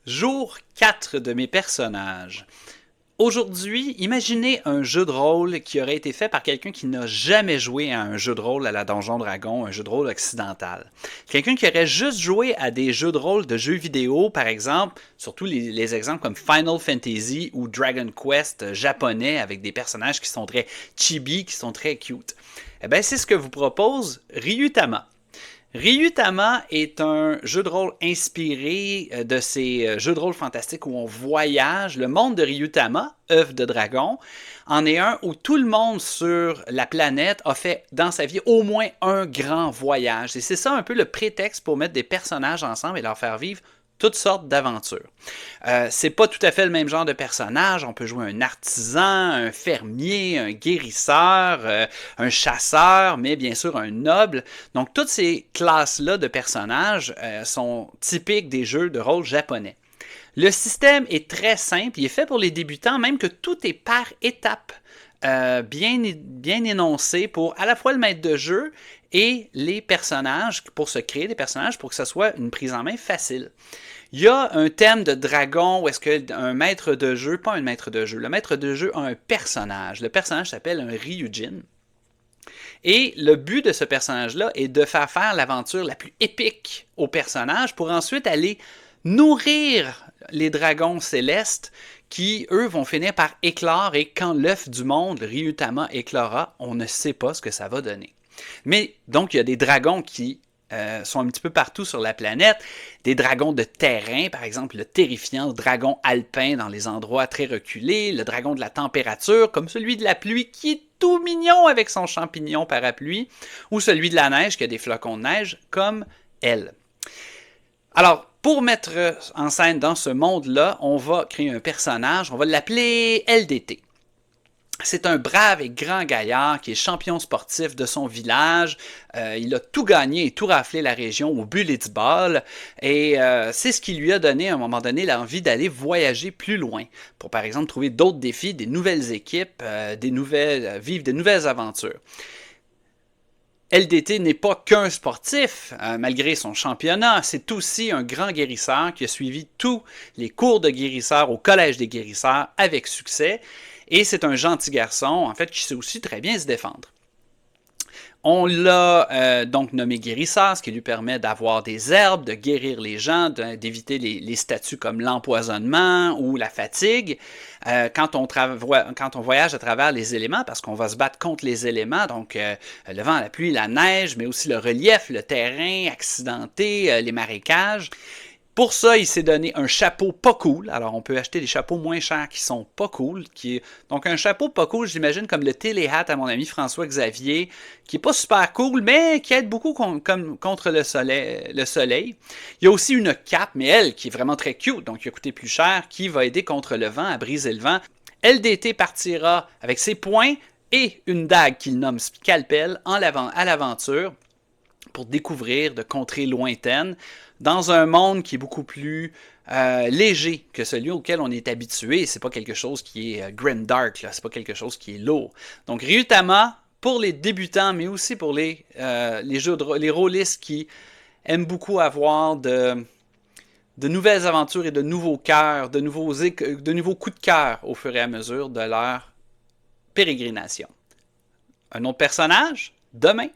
Jour 4 de mes personnages. Aujourd'hui, imaginez un jeu de rôle qui aurait été fait par quelqu'un qui n'a jamais joué à un jeu de rôle à la Donjon Dragon, un jeu de rôle occidental. Quelqu'un qui aurait juste joué à des jeux de rôle de jeux vidéo, par exemple, surtout les exemples comme Final Fantasy ou Dragon Quest japonais avec des personnages qui sont très chibi, qui sont très cute. Eh bien, c'est ce que vous propose Ryutama. Ryutama est un jeu de rôle inspiré de ces jeux de rôle fantastiques où on voyage. Le monde de Ryutama, œuvre de dragon, en est un où tout le monde sur la planète a fait dans sa vie au moins un grand voyage. Et c'est ça un peu le prétexte pour mettre des personnages ensemble et leur faire vivre toutes sortes d'aventures. C'est pas tout à fait le même genre de personnage. On peut jouer un artisan, un fermier, un guérisseur, un chasseur, mais bien sûr un noble. Donc toutes ces classes-là de personnages sont typiques des jeux de rôle japonais. Le système est très simple, il est fait pour les débutants, même que tout est par étapes. Bien énoncé pour à la fois le maître de jeu et les personnages, pour se créer des personnages, pour que ce soit une prise en main facile. Il y a un thème de dragon où est-ce qu'un maître de jeu, pas un maître de jeu, le maître de jeu a un personnage. Le personnage s'appelle un Ryujin. Et le but de ce personnage-là est de faire l'aventure la plus épique au personnage pour ensuite aller nourrir les dragons célestes qui, eux, vont finir par éclore et quand l'œuf du monde, Ryutama, éclora, on ne sait pas ce que ça va donner. Mais donc, il y a des dragons qui sont un petit peu partout sur la planète. Des dragons de terrain, par exemple le terrifiant dragon alpin dans les endroits très reculés, le dragon de la température, comme celui de la pluie qui est tout mignon avec son champignon parapluie, ou celui de la neige qui a des flocons de neige comme elle. Alors, pour mettre en scène dans ce monde-là, on va créer un personnage, on va l'appeler LDT. C'est un brave et grand gaillard qui est champion sportif de son village. Il a tout gagné et tout raflé la région au Bulletsball. Et c'est ce qui lui a donné à un moment donné l'envie d'aller voyager plus loin. Pour par exemple trouver d'autres défis, des nouvelles équipes, vivre de nouvelles aventures. LDT n'est pas qu'un sportif, malgré son championnat, c'est aussi un grand guérisseur qui a suivi tous les cours de guérisseur au Collège des guérisseurs avec succès. Et c'est un gentil garçon, en fait, qui sait aussi très bien se défendre. On l'a donc nommé guérisseur, ce qui lui permet d'avoir des herbes, de guérir les gens, d'éviter les statuts comme l'empoisonnement ou la fatigue. Quand on voyage à travers les éléments, parce qu'on va se battre contre les éléments, donc le vent, la pluie, la neige, mais aussi le relief, le terrain accidenté, les marécages. Pour ça, il s'est donné un chapeau pas cool. Alors, on peut acheter des chapeaux moins chers qui sont pas cool. Donc, un chapeau pas cool, j'imagine, comme le téléhat à mon ami François Xavier, qui est pas super cool, mais qui aide beaucoup contre le soleil. Il y a aussi une cape, mais elle, qui est vraiment très cute, donc qui a coûté plus cher, qui va aider contre le vent, à briser le vent. LDT partira avec ses poings et une dague qu'il nomme Scalpel à l'aventure pour découvrir de contrées lointaines dans un monde qui est beaucoup plus léger que celui auquel on est habitué. C'est pas quelque chose qui est grimdark, c'est pas quelque chose qui est lourd. Donc Ryutama, pour les débutants, mais aussi pour les rôlistes qui aiment beaucoup avoir de nouvelles aventures et de nouveaux cœurs, de nouveaux coups de cœur au fur et à mesure de leur pérégrination. Un autre personnage, demain.